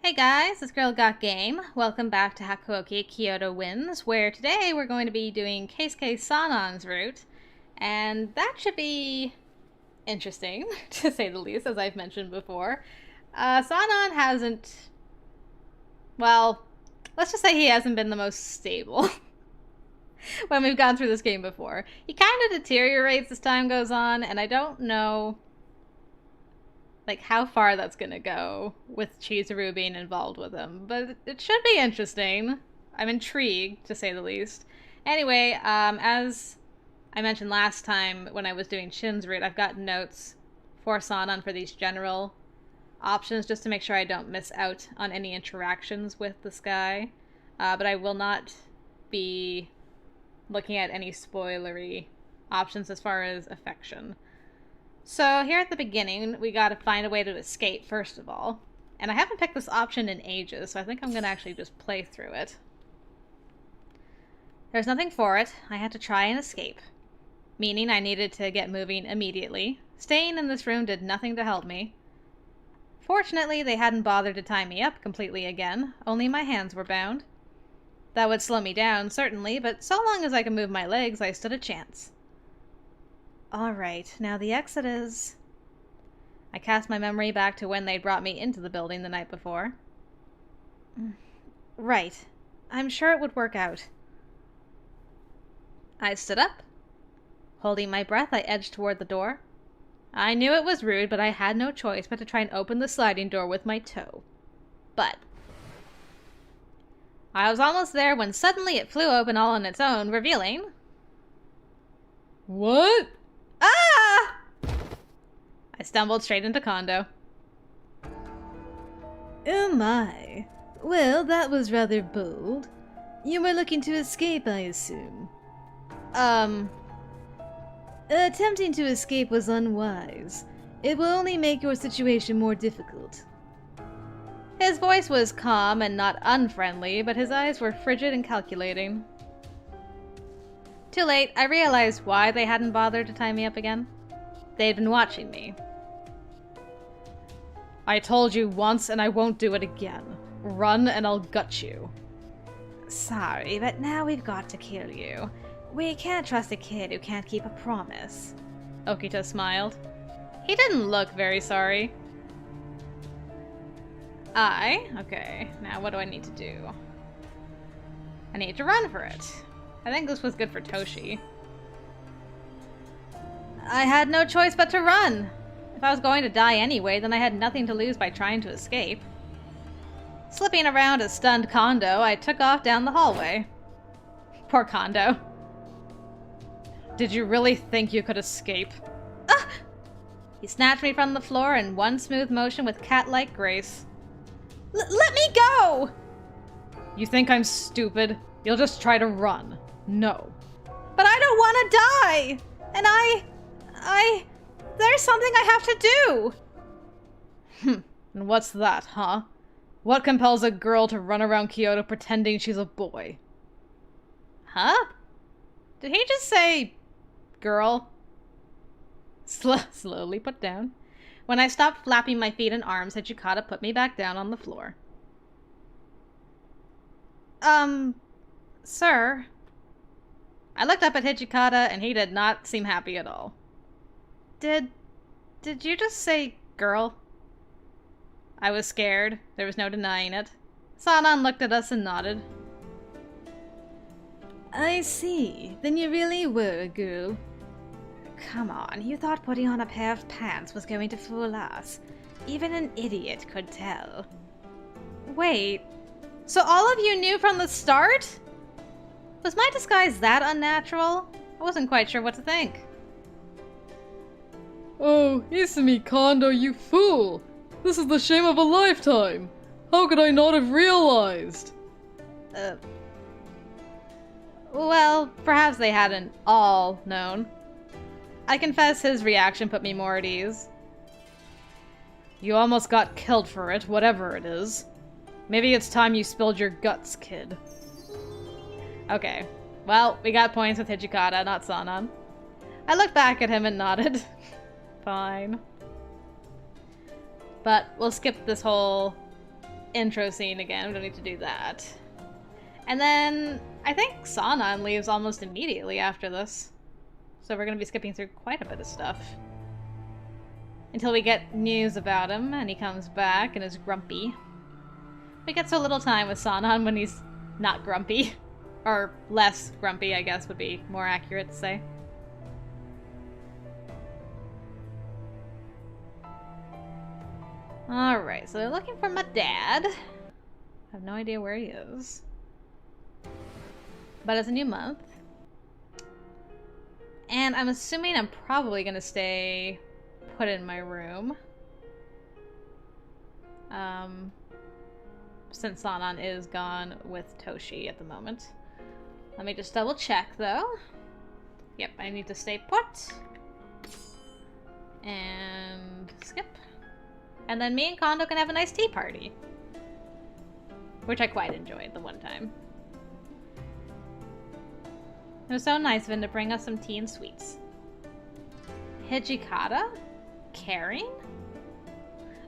Hey guys, this girl got game. Welcome back to Hakuoki Kyoto Wins, where today we're going to be doing Keisuke Sanan's route, and that should be interesting, to say the least, as I've mentioned before. Sanan hasn't, well, let's just say he hasn't been the most stable when we've gone through this game before. He kind of deteriorates as time goes on, and I don't know like how far that's gonna go with Chizuru being involved with him, but it should be interesting. I'm intrigued, to say the least. Anyway, as I mentioned last time when I was doing Shin's route, I've got notes for Sanan for these general options just to make sure I don't miss out on any interactions with this guy. But I will not be looking at any spoilery options as far as affection. So here at the beginning, we gotta find a way to escape, first of all. And I haven't picked this option in ages, so I think I'm gonna actually just play through it. There's nothing for it. I had to try and escape. Meaning I needed to get moving immediately. Staying in this room did nothing to help me. Fortunately, they hadn't bothered to tie me up completely again. Only my hands were bound. That would slow me down, certainly, but so long as I could move my legs, I stood a chance. Alright, now the exit is... I cast my memory back to when they'd brought me into the building the night before. Right. I'm sure it would work out. I stood up. Holding my breath, I edged toward the door. I knew it was rude, but I had no choice but to try and open the sliding door with my toe. But I was almost there when suddenly it flew open all on its own, revealing... What? Ah! I stumbled straight into Kondo. Oh my. Well, that was rather bold. You were looking to escape, I assume. Attempting to escape was unwise. It will only make your situation more difficult. His voice was calm and not unfriendly, but his eyes were frigid and calculating. Too late, I realized why they hadn't bothered to tie me up again. They'd been watching me. I told you once and I won't do it again. Run and I'll gut you. Sorry, but now we've got to kill you. We can't trust a kid who can't keep a promise. Okita smiled. He didn't look very sorry. Okay, now what do I need to do? I need to run for it. I think this was good for Toshi. I had no choice but to run. If I was going to die anyway, then I had nothing to lose by trying to escape. Slipping around a stunned Kondo, I took off down the hallway. Poor Kondo. Did you really think you could escape? Ah! He snatched me from the floor in one smooth motion with cat-like grace. Let me go! You think I'm stupid? You'll just try to run. No. But I don't want to die! And there's something I have to do! And what's that, huh? What compels a girl to run around Kyoto pretending she's a boy? Huh? Did he just say... girl? Slowly put down. When I stopped flapping my feet and arms, Hijikata put me back down on the floor. Sir? I looked up at Hijikata, and he did not seem happy at all. Did you just say girl? I was scared. There was no denying it. Sanan looked at us and nodded. I see. Then you really were a girl. Come on, you thought putting on a pair of pants was going to fool us. Even an idiot could tell. Wait, so all of you knew from the start? Was my disguise that unnatural? I wasn't quite sure what to think. Oh, Isumi Kondo, you fool! This is the shame of a lifetime! How could I not have realized? Well, perhaps they hadn't all known. I confess his reaction put me more at ease. You almost got killed for it, whatever it is. Maybe it's time you spilled your guts, kid. Okay. Well, we got points with Hijikata, not Sanan. I looked back at him and nodded. Fine. But we'll skip this whole intro scene again. We don't need to do that. And then I think Sanan leaves almost immediately after this. So we're going to be skipping through quite a bit of stuff. Until we get news about him and he comes back and is grumpy. We get so little time with Sanan when he's not grumpy. Or less grumpy, I guess would be more accurate to say. Alright, so they're looking for my dad. I have no idea where he is. But it's a new month. And I'm assuming I'm probably gonna stay put in my room. Since Sanan is gone with Toshi at the moment. Let me just double check though. Yep, I need to stay put. And skip. And then me and Kondo can have a nice tea party. Which I quite enjoyed the one time. It was so nice of him to bring us some tea and sweets. Hijikata? Caring?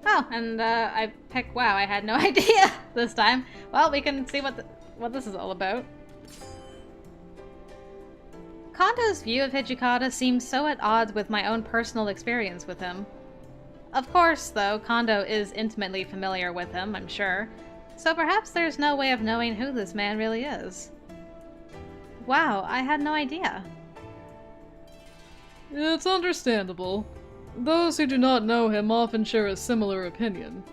Oh, and I picked WoW. I had no idea this time. Well, we can see what this is all about. Kondo's view of Hijikata seems so at odds with my own personal experience with him. Of course, though, Kondo is intimately familiar with him, I'm sure, so perhaps there's no way of knowing who this man really is. Wow, I had no idea. It's understandable. Those who do not know him often share a similar opinion.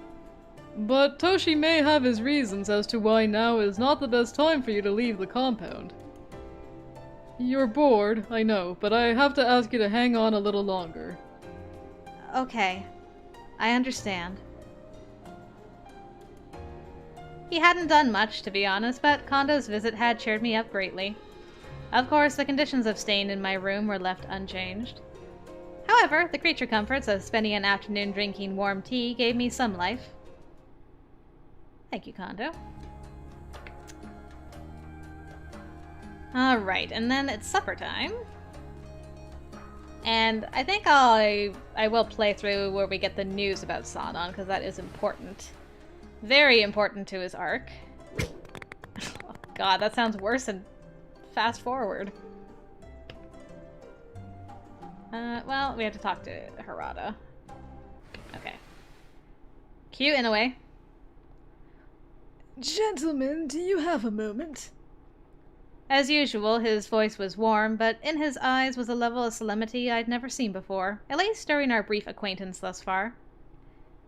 But Toshi may have his reasons as to why now is not the best time for you to leave the compound. You're bored, I know, but I have to ask you to hang on a little longer. Okay. I understand. He hadn't done much, to be honest, but Kondo's visit had cheered me up greatly. Of course, the conditions of staying in my room were left unchanged. However, the creature comforts of spending an afternoon drinking warm tea gave me some life. Thank you, Kondo. Alright, and then it's supper time. And I think I will play through where we get the news about Sanan, because that is important. Very important to his arc. Oh god, that sounds worse than fast forward. Well, we have to talk to Harada. Okay. Cute in a way. Gentlemen, do you have a moment? As usual, his voice was warm, but in his eyes was a level of solemnity I'd never seen before, at least during our brief acquaintance thus far.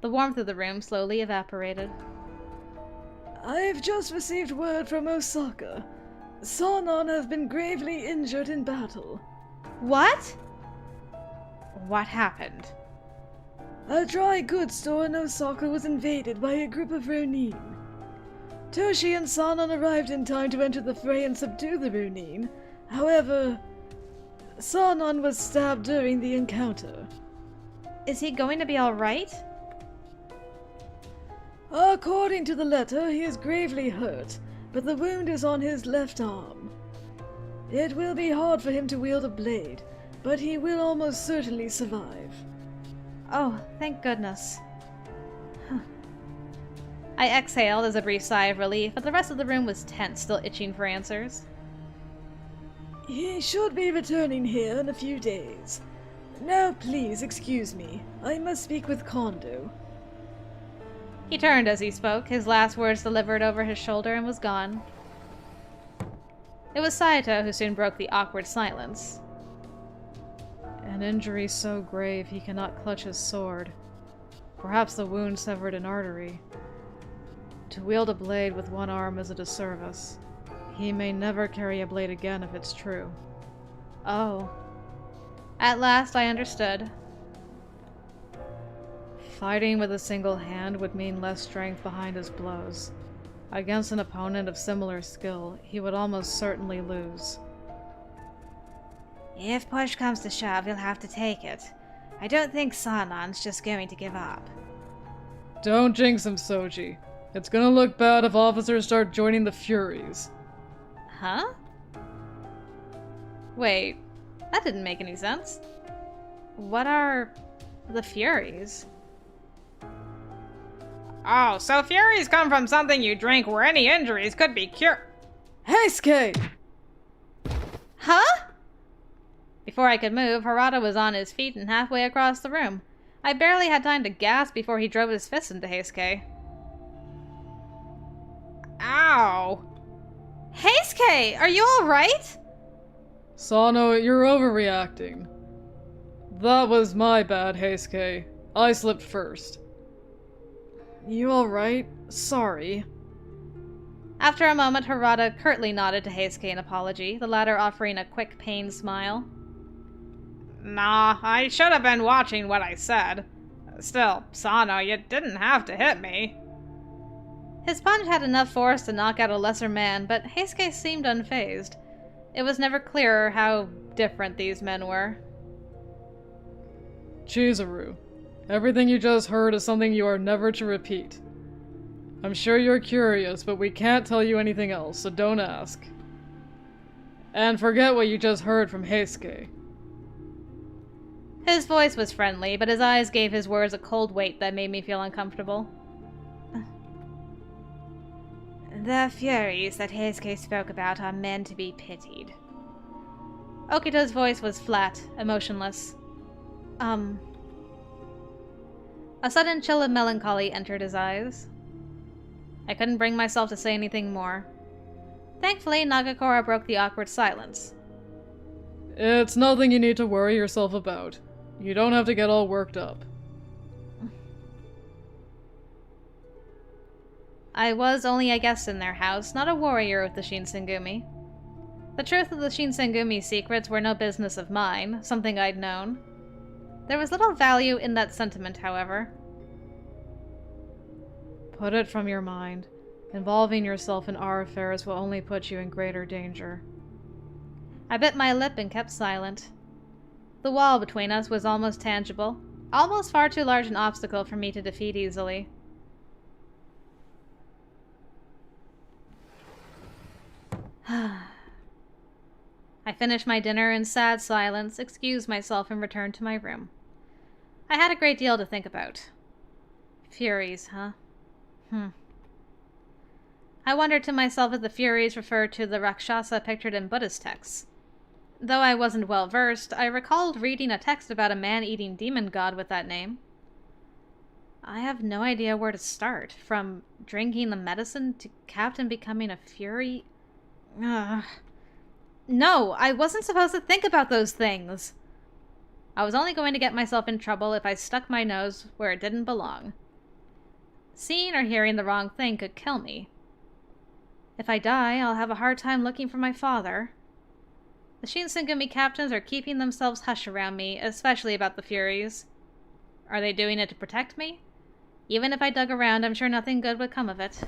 The warmth of the room slowly evaporated. I've just received word from Osaka. Sanan has been gravely injured in battle. What? What happened? A dry goods store in Osaka was invaded by a group of Ronin. Toshi and Sanan arrived in time to enter the fray and subdue the Ronin. However, Sanan was stabbed during the encounter. Is he going to be alright? According to the letter, he is gravely hurt, but the wound is on his left arm. It will be hard for him to wield a blade, but he will almost certainly survive. Oh, thank goodness. I exhaled as a brief sigh of relief, but the rest of the room was tense, still itching for answers. He should be returning here in a few days. Now please excuse me. I must speak with Kondo. He turned as he spoke, his last words delivered over his shoulder, and was gone. It was Saito who soon broke the awkward silence. An injury so grave he cannot clutch his sword. Perhaps the wound severed an artery. To wield a blade with one arm is a disservice. He may never carry a blade again if it's true. Oh. At last I understood. Fighting with a single hand would mean less strength behind his blows. Against an opponent of similar skill, he would almost certainly lose. If push comes to shove, he'll have to take it. I don't think Sanan's just going to give up. Don't jinx him, Soji. It's gonna look bad if officers start joining the Furies. Huh? Wait, that didn't make any sense. What are the Furies? Oh, so furies come from something you drink where any injuries could be cured. Keisuke! Huh? Before I could move, Harada was on his feet and halfway across the room. I barely had time to gasp before he drove his fist into Keisuke. Ow! Keisuke, are you alright? Sano, you're overreacting. That was my bad, Keisuke. I slipped first. You alright? Sorry. After a moment, Harada curtly nodded to Keisuke in apology, the latter offering a quick, pained smile. Nah, I should have been watching what I said. Still, Sano, you didn't have to hit me. His punch had enough force to knock out a lesser man, but Keisuke seemed unfazed. It was never clearer how different these men were. Chizuru, everything you just heard is something you are never to repeat. I'm sure you're curious, but we can't tell you anything else, so don't ask. And forget what you just heard from Keisuke. His voice was friendly, but his eyes gave his words a cold weight that made me feel uncomfortable. The furies that Keisuke spoke about are men to be pitied. Okito's voice was flat, emotionless. A sudden chill of melancholy entered his eyes. I couldn't bring myself to say anything more. Thankfully, Nagakora broke the awkward silence. It's nothing you need to worry yourself about. You don't have to get all worked up. I was only a guest in their house, not a warrior of the Shinsengumi. The truth of the Shinsengumi secrets were no business of mine, something I'd known. There was little value in that sentiment, however. Put it from your mind. Involving yourself in our affairs will only put you in greater danger. I bit my lip and kept silent. The wall between us was almost tangible, almost far too large an obstacle for me to defeat easily. I finished my dinner in sad silence, excused myself, and returned to my room. I had a great deal to think about. Furies, huh? I wondered to myself if the Furies referred to the Rakshasa pictured in Buddhist texts. Though I wasn't well versed, I recalled reading a text about a man-eating demon god with that name. I have no idea where to start, from drinking the medicine to Captain becoming a Fury. Ugh. No, I wasn't supposed to think about those things. I was only going to get myself in trouble if I stuck my nose where it didn't belong. Seeing or hearing the wrong thing could kill me. If I die, I'll have a hard time looking for my father. The Shinsengumi captains are keeping themselves hush around me, especially about the Furies. Are they doing it to protect me? Even if I dug around, I'm sure nothing good would come of it.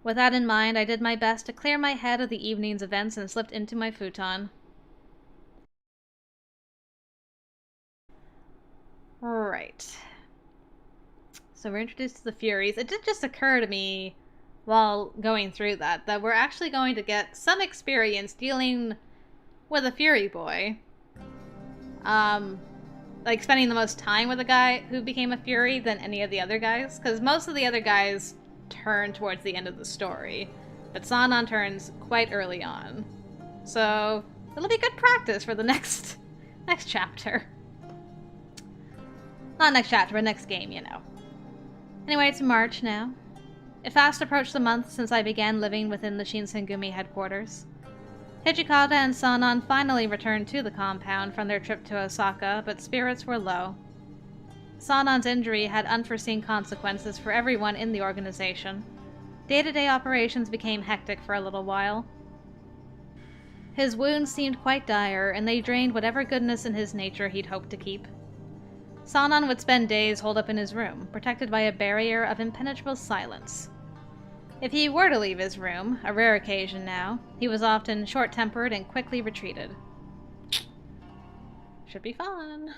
With that in mind, I did my best to clear my head of the evening's events and slipped into my futon. Right. So we're introduced to the Furies. It did just occur to me while going through that we're actually going to get some experience dealing with a Fury boy. Like spending the most time with a guy who became a Fury than any of the other guys. Because most of the other guys turn towards the end of the story. But Sanan turns quite early on. So it'll be good practice for the next chapter. Not next chapter, but next game, you know. Anyway, it's March now. It fast approached the month since I began living within the Shinsengumi headquarters. Hijikata and Sanan finally returned to the compound from their trip to Osaka, but spirits were low. Sanan's injury had unforeseen consequences for everyone in the organization. Day-to-day operations became hectic for a little while. His wounds seemed quite dire, and they drained whatever goodness in his nature he'd hoped to keep. Sanan would spend days holed up in his room, protected by a barrier of impenetrable silence. If he were to leave his room, a rare occasion now, he was often short-tempered and quickly retreated. Should be fun.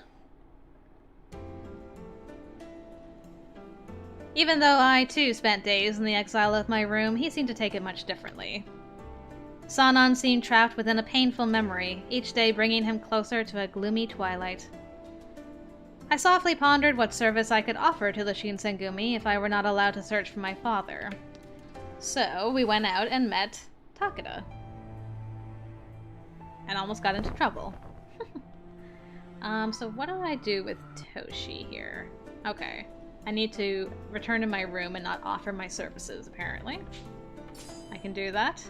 Even though I, too, spent days in the exile of my room, he seemed to take it much differently. Sanan seemed trapped within a painful memory, each day bringing him closer to a gloomy twilight. I softly pondered what service I could offer to the Shinsengumi if I were not allowed to search for my father. So we went out and met Takeda. And almost got into trouble. So what do I do with Toshi here? Okay. I need to return to my room and not offer my services, apparently. I can do that.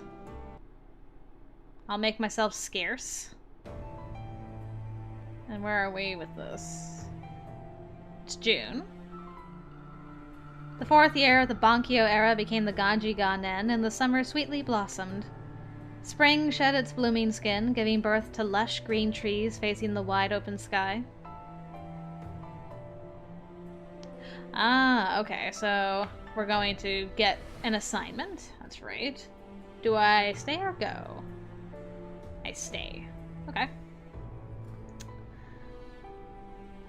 I'll make myself scarce. And where are we with this? It's June. The 4th year of the Bankyo era became the Ganji Ganen, and the summer sweetly blossomed. Spring shed its blooming skin, giving birth to lush green trees facing the wide open sky. Ah, okay, so we're going to get an assignment. That's right. Do I stay or go? I stay. Okay.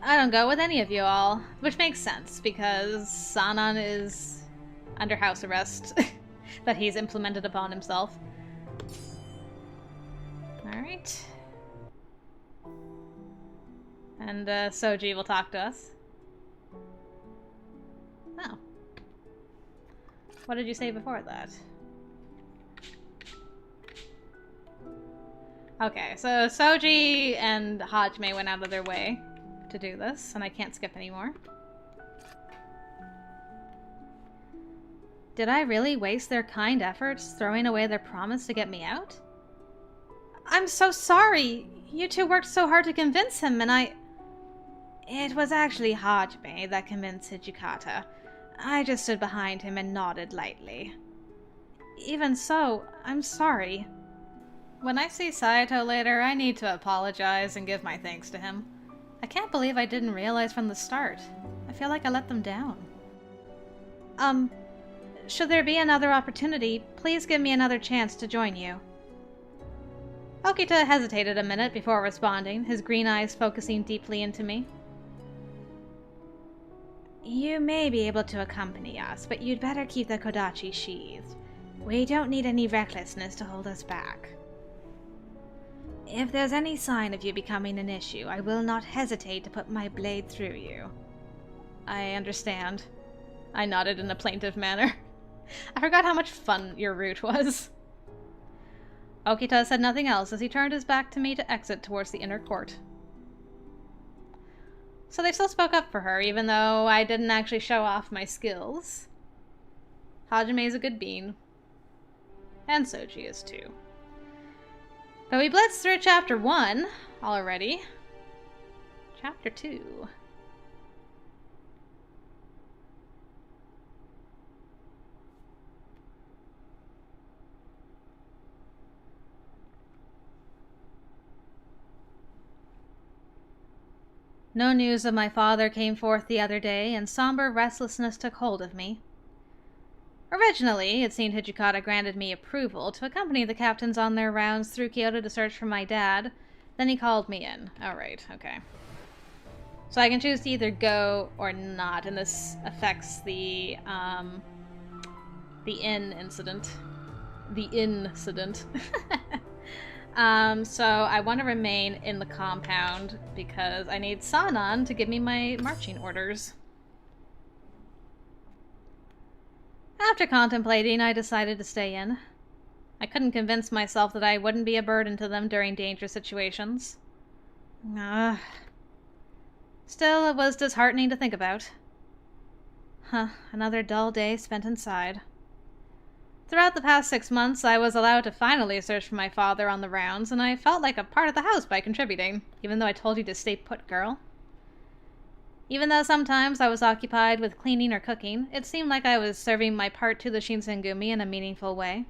I don't go with any of you all, which makes sense because Sanan is under house arrest that he's implemented upon himself. Alright. And Soji will talk to us. Oh. What did you say before that? Okay, so Soji and Hajime went out of their way to do this, and I can't skip anymore. Did I really waste their kind efforts throwing away their promise to get me out? I'm so sorry! You two worked so hard to convince him, and It was actually Hajime that convinced Hijikata. I just stood behind him and nodded lightly. Even so, I'm sorry. When I see Saito later, I need to apologize and give my thanks to him. I can't believe I didn't realize from the start. I feel like I let them down. Should there be another opportunity, please give me another chance to join you. Okita hesitated a minute before responding, his green eyes focusing deeply into me. You may be able to accompany us, but you'd better keep the Kodachi sheathed. We don't need any recklessness to hold us back. If there's any sign of you becoming an issue, I will not hesitate to put my blade through you. I understand. I nodded in a plaintive manner. I forgot how much fun your route was. Okita said nothing else as he turned his back to me to exit towards the inner court. So they still spoke up for her, even though I didn't actually show off my skills. Hajime's a good bean. And Soji is too. But we blitzed through Chapter 1 already. Chapter 2. No news of my father came forth the other day, and somber restlessness took hold of me. Originally, it seemed Hijikata granted me approval to accompany the captains on their rounds through Kyoto to search for my dad. Then he called me in. Oh, right, okay. So I can choose to either go or not, and this affects the inn incident. The incident. So I want to remain in the compound because I need Sanan to give me my marching orders. After contemplating, I decided to stay in. I couldn't convince myself that I wouldn't be a burden to them during dangerous situations. Still, it was disheartening to think about. Another dull day spent inside. Throughout the past 6 months, I was allowed to finally search for my father on the rounds, and I felt like a part of the house by contributing, even though I told you to stay put, girl. Even though sometimes I was occupied with cleaning or cooking, it seemed like I was serving my part to the Shinsengumi in a meaningful way.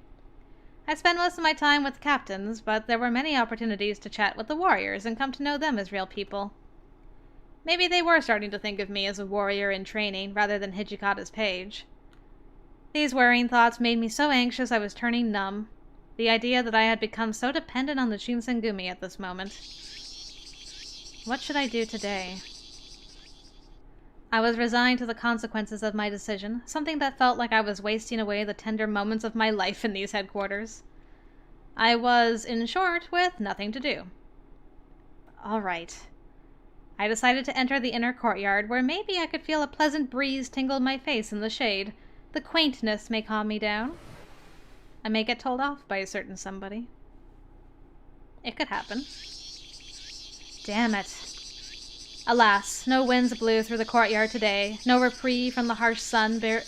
I spent most of my time with the captains, but there were many opportunities to chat with the warriors and come to know them as real people. Maybe they were starting to think of me as a warrior in training rather than Hijikata's page. These worrying thoughts made me so anxious I was turning numb. The idea that I had become so dependent on the Shinsengumi at this moment. What should I do today? I was resigned to the consequences of my decision, something that felt like I was wasting away the tender moments of my life in these headquarters. I was, in short, with nothing to do. All right. I decided to enter the inner courtyard, where maybe I could feel a pleasant breeze tingle my face in the shade. The quaintness may calm me down. I may get told off by a certain somebody. It could happen. Damn it. Alas, no winds blew through the courtyard today. No reprieve from the harsh sun I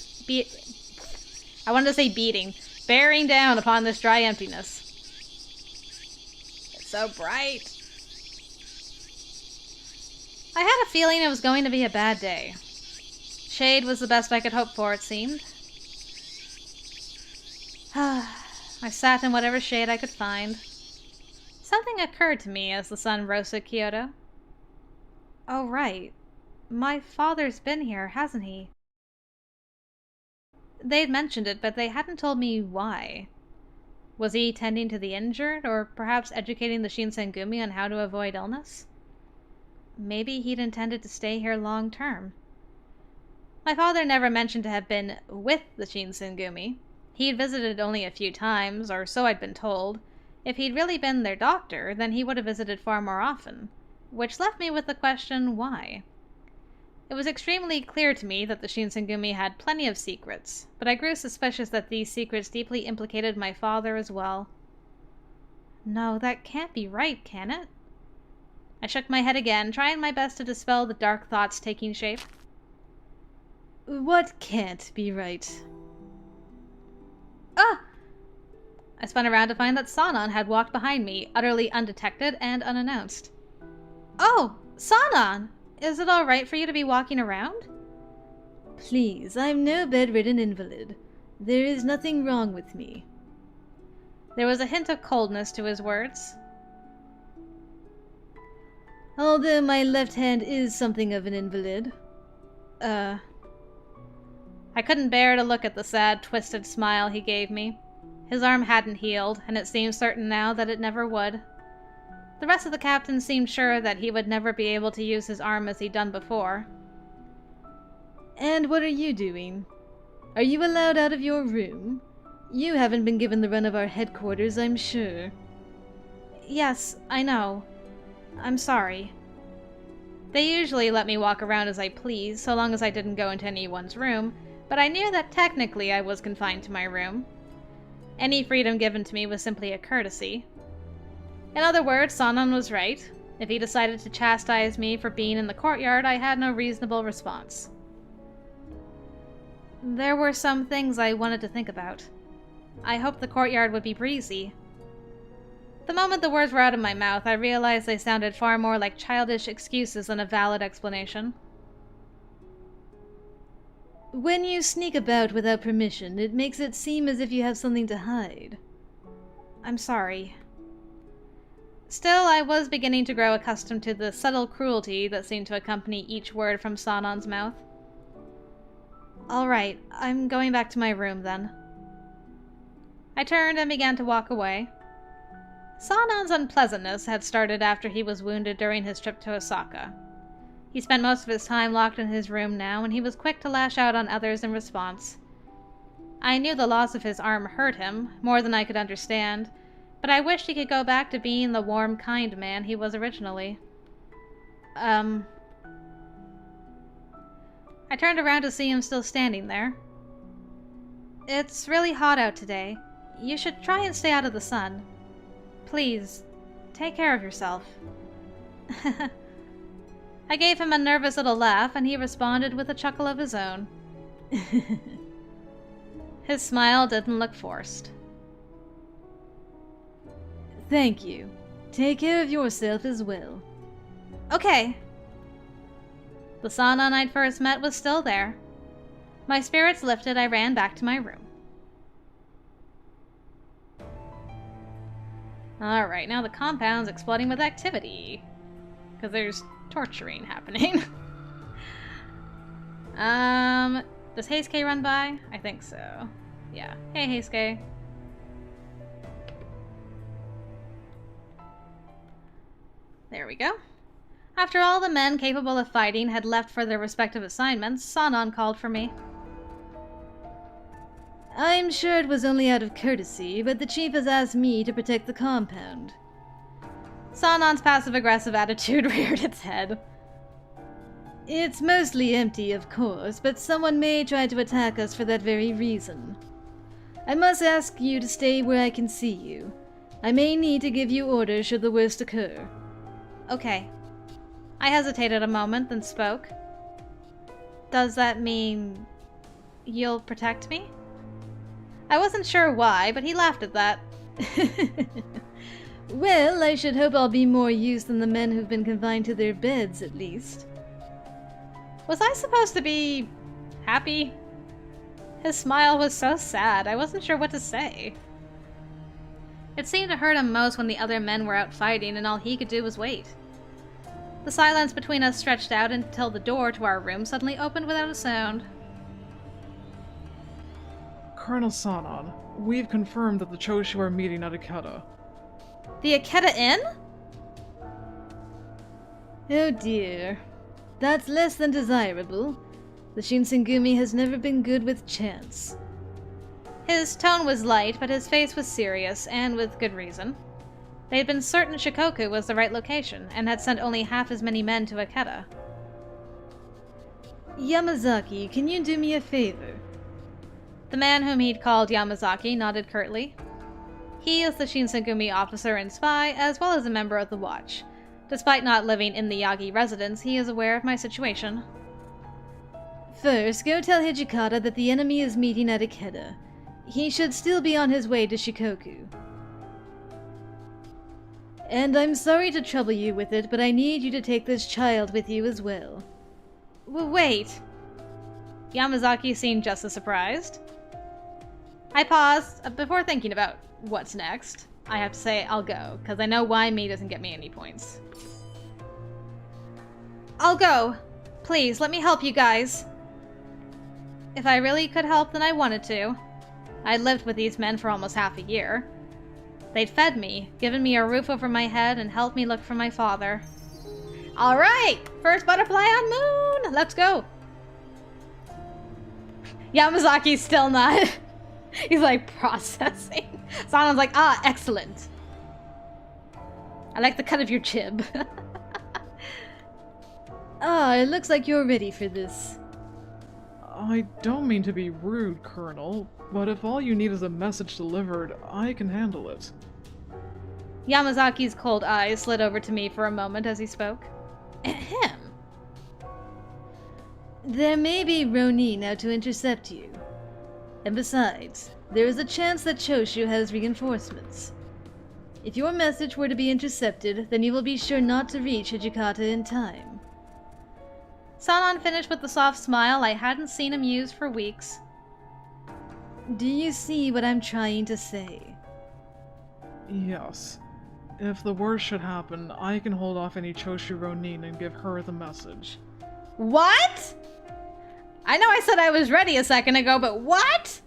wanted to say beating. Bearing down upon this dry emptiness. It's so bright. I had a feeling it was going to be a bad day. Shade was the best I could hope for, it seemed. I sat in whatever shade I could find. Something occurred to me as the sun roasted Kyoto. Oh, right. My father's been here, hasn't he? They'd mentioned it, but they hadn't told me why. Was he tending to the injured, or perhaps educating the Shinsengumi on how to avoid illness? Maybe he'd intended to stay here long term. My father never mentioned to have been with the Shinsengumi. He'd visited only a few times, or so I'd been told. If he'd really been their doctor, then he would have visited far more often, which left me with the question, why? It was extremely clear to me that the Shinsengumi had plenty of secrets, but I grew suspicious that these secrets deeply implicated my father as well. No, that can't be right, can it? I shook my head again, trying my best to dispel the dark thoughts taking shape. What can't be right? Ah! I spun around to find that Sanan had walked behind me, utterly undetected and unannounced. Oh, Sanan! Is it all right for you to be walking around? Please, I'm no bedridden invalid. There is nothing wrong with me. There was a hint of coldness to his words. Although my left hand is something of an invalid. I couldn't bear to look at the sad, twisted smile he gave me. His arm hadn't healed, and it seemed certain now that it never would. The rest of the captain seemed sure that he would never be able to use his arm as he'd done before. And what are you doing? Are you allowed out of your room? You haven't been given the run of our headquarters, I'm sure. Yes, I know. I'm sorry. They usually let me walk around as I please, so long as I didn't go into anyone's room, but I knew that technically I was confined to my room. Any freedom given to me was simply a courtesy. In other words, Sanan was right. If he decided to chastise me for being in the courtyard, I had no reasonable response. There were some things I wanted to think about. I hoped the courtyard would be breezy. The moment the words were out of my mouth, I realized they sounded far more like childish excuses than a valid explanation. When you sneak about without permission, it makes it seem as if you have something to hide. I'm sorry. Still, I was beginning to grow accustomed to the subtle cruelty that seemed to accompany each word from Sanan's mouth. All right, I'm going back to my room then. I turned and began to walk away. Sanan's unpleasantness had started after he was wounded during his trip to Osaka. He spent most of his time locked in his room now, and he was quick to lash out on others in response. I knew the loss of his arm hurt him, more than I could understand, but I wished he could go back to being the warm, kind man he was originally. I turned around to see him still standing there. It's really hot out today. You should try and stay out of the sun. Please, take care of yourself. I gave him a nervous little laugh, and he responded with a chuckle of his own. His smile didn't look forced. Thank you. Take care of yourself as well. Okay. The Sanan I'd first met was still there. My spirits lifted, I ran back to my room. Alright, now the compound's exploding with activity. Because there's torturing happening. Does Heisuke run by? I think so. Yeah. Hey, Heisuke. There we go. After all the men capable of fighting had left for their respective assignments, Sanan called for me. I'm sure it was only out of courtesy, but the chief has asked me to protect the compound. Sanan's passive-aggressive attitude reared its head. It's mostly empty, of course, but someone may try to attack us for that very reason. I must ask you to stay where I can see you. I may need to give you orders should the worst occur. Okay. I hesitated a moment, then spoke. Does that mean you'll protect me? I wasn't sure why, but he laughed at that. Well, I should hope I'll be more use than the men who've been confined to their beds, at least. Was I supposed to be happy? His smile was so sad, I wasn't sure what to say. It seemed to hurt him most when the other men were out fighting and all he could do was wait. The silence between us stretched out until the door to our room suddenly opened without a sound. Colonel Sanan, we've confirmed that the Choshu are meeting at Ikeda. The Ikeda Inn? Oh dear. That's less than desirable. The Shinsengumi has never been good with chance. His tone was light, but his face was serious, and with good reason. They had been certain Shikoku was the right location, and had sent only half as many men to Ikeda. Yamazaki, can you do me a favor? The man whom he'd called Yamazaki nodded curtly. He is the Shinsengumi officer and spy, as well as a member of the Watch. Despite not living in the Yagi residence, he is aware of my situation. First, go tell Hijikata that the enemy is meeting at Ikeda. He should still be on his way to Shikoku. And I'm sorry to trouble you with it, but I need you to take this child with you as well. Wait. Yamazaki seemed just as surprised. I paused before thinking about what's next. I have to say I'll go, because I know why me doesn't get me any points. I'll go. Please, let me help you guys. If I really could help, then I wanted to. I'd lived with these men for almost half a year. They'd fed me, given me a roof over my head, and helped me look for my father. Alright! First butterfly on moon! Let's go! Yamazaki's still not... He's like processing. Sanan's like, excellent. I like the cut of your jib. It looks like you're ready for this. I don't mean to be rude, Colonel, but if all you need is a message delivered, I can handle it. Yamazaki's cold eyes slid over to me for a moment as he spoke. Ahem. There may be Ronin out to intercept you. And besides, there is a chance that Choshu has reinforcements. If your message were to be intercepted, then you will be sure not to reach Hijikata in time. Sanan finished with the soft smile I hadn't seen him use for weeks. Do you see what I'm trying to say? Yes. If the worst should happen, I can hold off any Choshu Ronin and give her the message. What? I know I said I was ready a second ago, but what?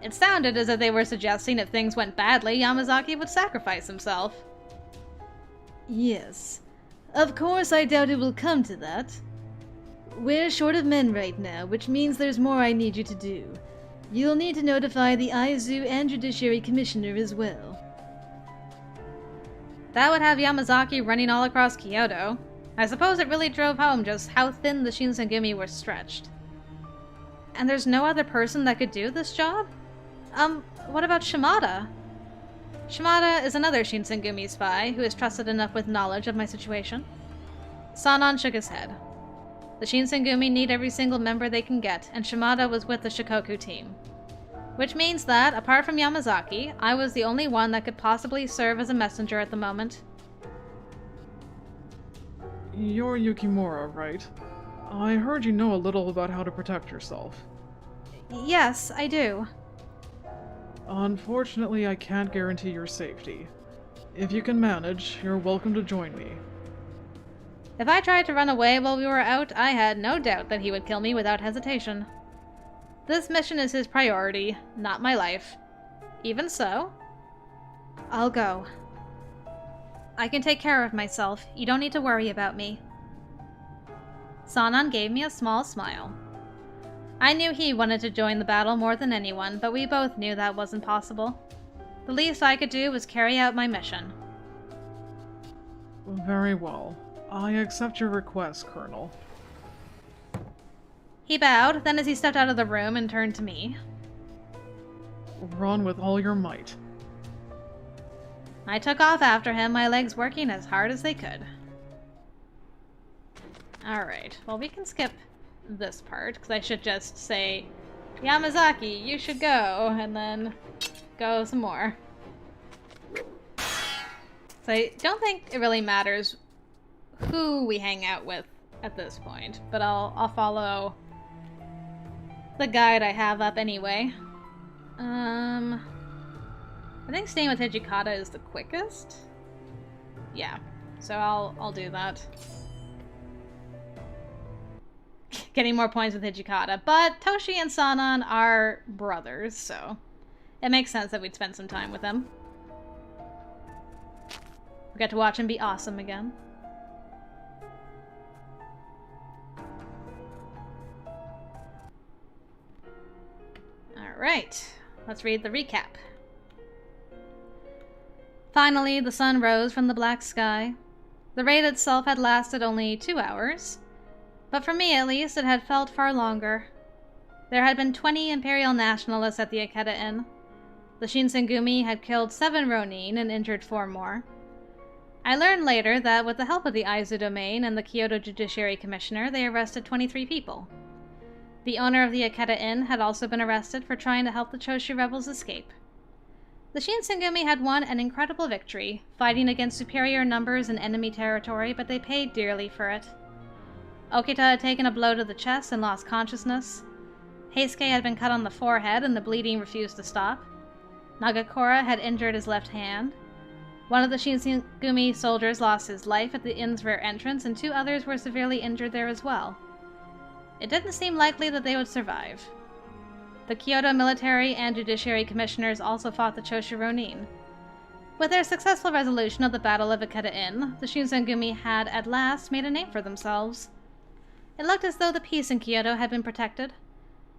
It sounded as if they were suggesting if things went badly, Yamazaki would sacrifice himself. Yes. Of course, I doubt it will come to that. We're short of men right now, which means there's more I need you to do. You'll need to notify the Aizu and Judiciary Commissioner as well. That would have Yamazaki running all across Kyoto. I suppose it really drove home just how thin the Shinsengumi were stretched. And there's no other person that could do this job? What about Shimada? Shimada is another Shinsengumi spy who is trusted enough with knowledge of my situation. Sanan shook his head. The Shinsengumi need every single member they can get, and Shimada was with the Shikoku team. Which means that, apart from Yamazaki, I was the only one that could possibly serve as a messenger at the moment. You're Yukimura, right? I heard you know a little about how to protect yourself. Yes, I do. Unfortunately, I can't guarantee your safety. If you can manage, you're welcome to join me. If I tried to run away while we were out, I had no doubt that he would kill me without hesitation. This mission is his priority, not my life. Even so, I'll go. I can take care of myself. You don't need to worry about me. Sanan gave me a small smile. I knew he wanted to join the battle more than anyone, but we both knew that wasn't possible. The least I could do was carry out my mission. Very well. I accept your request, Colonel. He bowed, then as he stepped out of the room and turned to me. Run with all your might. I took off after him, my legs working as hard as they could. Alright, well we can skip this part, because I should just say, Yamazaki, you should go, and then go some more. So I don't think it really matters who we hang out with at this point, but I'll follow the guide I have up anyway. I think staying with Hijikata is the quickest. Yeah, so I'll do that. Getting more points with Hijikata, but Toshi and Sanan are brothers, so it makes sense that we'd spend some time with them. We get to watch him be awesome again. Alright, let's read the recap. Finally, the sun rose from the black sky. The raid itself had lasted only 2 hours, but for me at least it had felt far longer. There had been 20 Imperial nationalists at the Ikeda Inn. The Shinsengumi had killed 7 Ronin and injured 4 more. I learned later that with the help of the Aizu domain and the Kyoto Judiciary Commissioner, they arrested 23 people. The owner of the Ikeda Inn had also been arrested for trying to help the Choshu rebels escape. The Shinsengumi had won an incredible victory, fighting against superior numbers in enemy territory, but they paid dearly for it. Okita had taken a blow to the chest and lost consciousness. Heisuke had been cut on the forehead and the bleeding refused to stop. Nagakura had injured his left hand. One of the Shinsengumi soldiers lost his life at the inn's rear entrance, and 2 others were severely injured there as well. It didn't seem likely that they would survive. The Kyoto military and judiciary commissioners also fought the Choshu Ronin. With their successful resolution of the Battle of Ikeda Inn, the Shinsengumi had at last made a name for themselves. It looked as though the peace in Kyoto had been protected.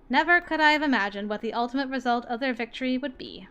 Never could I have imagined what the ultimate result of their victory would be.